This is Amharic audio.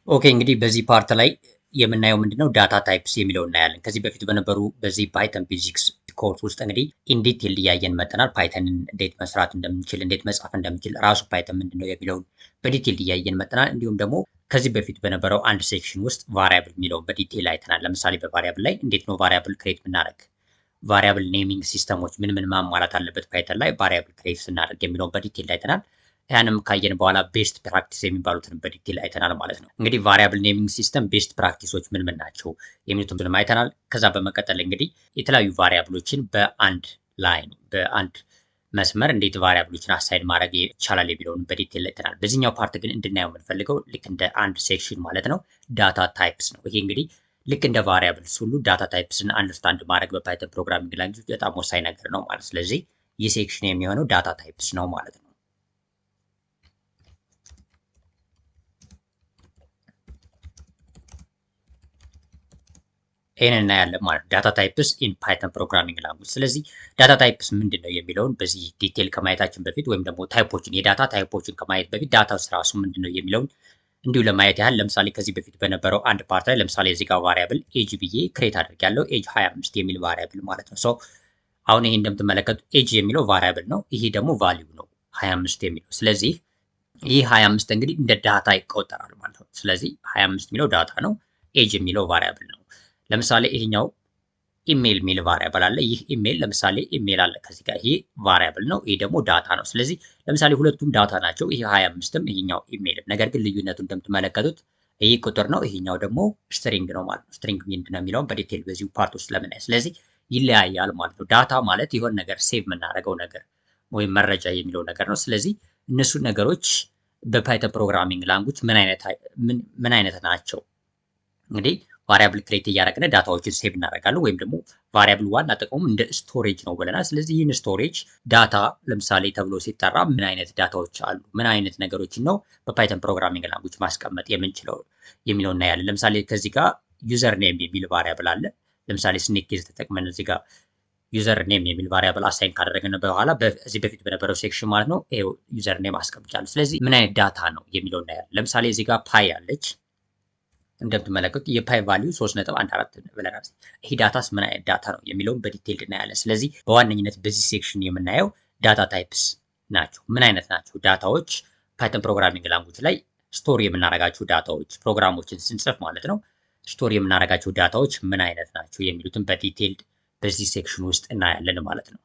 ኦኬ እንግዲህ በዚህ ፓርት ላይ የምናየው ምንድነው ዳታ ታይፕስ የሚለው እናያለን። ከዚህ በፊት በነበሩ በዚህ ፓይተን ቤዚክስ ኮርስ ውስጥ እንግዲህ ኢንዲቴል እያየን መጠናል። ፓይተንን እንዴት መስራት እንደምንችል፣ እንዴት መጻፍ እንደምንችል፣ ራሱ ፓይተን ምንድነው የሚለውን በዲቴል እያየን መጠናል። እንዲሁም ደግሞ ከዚህ በፊት በነበረው አንድ ሴክሽን ውስጥ ቫሪያብል የሚለውን በዲቴል አይተናል። ለምሳሌ በቫሪያብል ላይ እንዴት ነው ቫሪያብል ክሬት ብናደርግ፣ ቫሪያብል ኔሚንግ ሲስተሞች ምን ምን ማሟላት አለበት ፓይተን ላይ ቫሪያብል ክሬት ስናደርግ የሚለውን በዲቴል አይተናል። ያንም ካየን በኋላ ቤስት ፕራክቲስ የሚባሉትን በዲቴል አይተናል ማለት ነው። እንግዲህ ቫሪያብል ኔሚንግ ሲስተም ቤስት ፕራክቲሶች ምን ምን ናቸው የሚሉትን አይተናል። ከዛ በመቀጠል እንግዲህ የተለያዩ ቫሪያብሎችን በአንድ ላይን በአንድ መስመር እንዴት ቫሪያብሎችን አሳይን ማድረግ ይቻላል የሚለውን በዲቴል አይተናል። በዚህኛው ፓርት ግን እንድናየው የምንፈልገው ልክ እንደ አንድ ሴክሽን ማለት ነው ዳታ ታይፕስ ነው። ይሄ እንግዲህ ልክ እንደ ቫሪያብልስ ሁሉ ዳታ ታይፕስን አንደርስታንድ ማድረግ በፓይተን ፕሮግራሚንግ ላንጉዌጅ በጣም ወሳኝ ነገር ነው ማለት። ስለዚህ ይህ ሴክሽን የሚሆነው ዳታ ታይፕስ ነው ማለት ነው። ይህን እናያለን ማለት ዳታ ታይፕስ ኢን ፓይተን ፕሮግራሚንግ ላንጉዌጅ። ስለዚህ ዳታ ታይፕስ ምንድን ነው የሚለውን በዚህ ዲቴል ከማየታችን በፊት ወይም ደግሞ ታይፖችን የዳታ ታይፖችን ከማየት በፊት ዳታ ራሱ ምንድን ነው የሚለውን እንዲሁ ለማየት ያህል ለምሳሌ ከዚህ በፊት በነበረው አንድ ፓርት ላይ ለምሳሌ እዚህ ጋር ቫሪያብል ኤጅ ብዬ ክሬት አድርጌያለሁ። ኤጅ 25 የሚል ቫሪያብል ማለት ነው። ሶ አሁን ይሄ እንደምትመለከቱት ኤጅ የሚለው ቫሪያብል ነው። ይሄ ደግሞ ቫሊዩ ነው 25 የሚለው። ስለዚህ ይህ 25 እንግዲህ እንደ ዳታ ይቆጠራል ማለት ነው። ስለዚህ 25 የሚለው ዳታ ነው። ኤጅ የሚለው ቫሪያብል ነው። ለምሳሌ ይሄኛው ኢሜል ሚል ቫሪያብል አለ። ይህ ኢሜል ለምሳሌ ኢሜል አለ ከዚህ ጋር ይሄ ቫሪያብል ነው። ይሄ ደግሞ ዳታ ነው። ስለዚህ ለምሳሌ ሁለቱም ዳታ ናቸው። ይሄ 25ም ይሄኛው ኢሜልም። ነገር ግን ልዩነቱ እንደምትመለከቱት ይሄ ቁጥር ነው፣ ይሄኛው ደግሞ ስትሪንግ ነው ማለት ነው። ስትሪንግ ምንድን ነው የሚለውን በዲቴል በዚሁ ፓርት ውስጥ ለምናይ። ስለዚህ ይለያያል ማለት ነው። ዳታ ማለት የሆነ ነገር ሴቭ የምናደርገው ነገር ወይም መረጃ የሚለው ነገር ነው። ስለዚህ እነሱ ነገሮች በፓይተን ፕሮግራሚንግ ላንጉጅ ምን አይነት ናቸው? እንግዲህ ቫሪያብል ክሬት እያደረግን ዳታዎችን ሴቭ እናደርጋለን። ወይም ደግሞ ቫሪያብል ዋና ጥቅሙም እንደ ስቶሬጅ ነው ብለናል። ስለዚህ ይህን ስቶሬጅ ዳታ ለምሳሌ ተብሎ ሲጠራ ምን አይነት ዳታዎች አሉ፣ ምን አይነት ነገሮችን ነው በፓይተን ፕሮግራሚንግ ላንጉጅ ማስቀመጥ የምንችለው የሚለው እናያለን። ለምሳሌ ከዚህ ጋር ዩዘር ኔም የሚል ቫሪያብል አለ። ለምሳሌ ስኔክ ኬዝ ተጠቅመን እዚህ ጋር ዩዘር ኔም የሚል ቫሪያብል አሳይን ካደረግን በኋላ በዚህ በፊት በነበረው ሴክሽን ማለት ነው ዩዘር ኔም አስቀምጫለሁ። ስለዚህ ምን አይነት ዳታ ነው የሚለው እናያለን። ለምሳሌ እዚህ ጋር ፓይ አለች። እንደምትመለከቱት የፓይ ቫልዩ 3.14 ብለናል። ይሄ ዳታስ ምን አይነት ዳታ ነው የሚለውን በዲቴይል እናያለን። ስለዚህ በዋነኝነት በዚህ ሴክሽን የምናየው ዳታ ታይፕስ ናቸው። ምን አይነት ናቸው ዳታዎች? ፓይተን ፕሮግራሚንግ ላንጉጅ ላይ ስቶር የምናደርጋቸው ዳታዎች ፕሮግራሞችን ስንጽፍ ማለት ነው ስቶር የምናደርጋቸው ዳታዎች ምን አይነት ናቸው የሚሉትን በዲቴይል በዚህ ሴክሽን ውስጥ እናያለን ማለት ነው።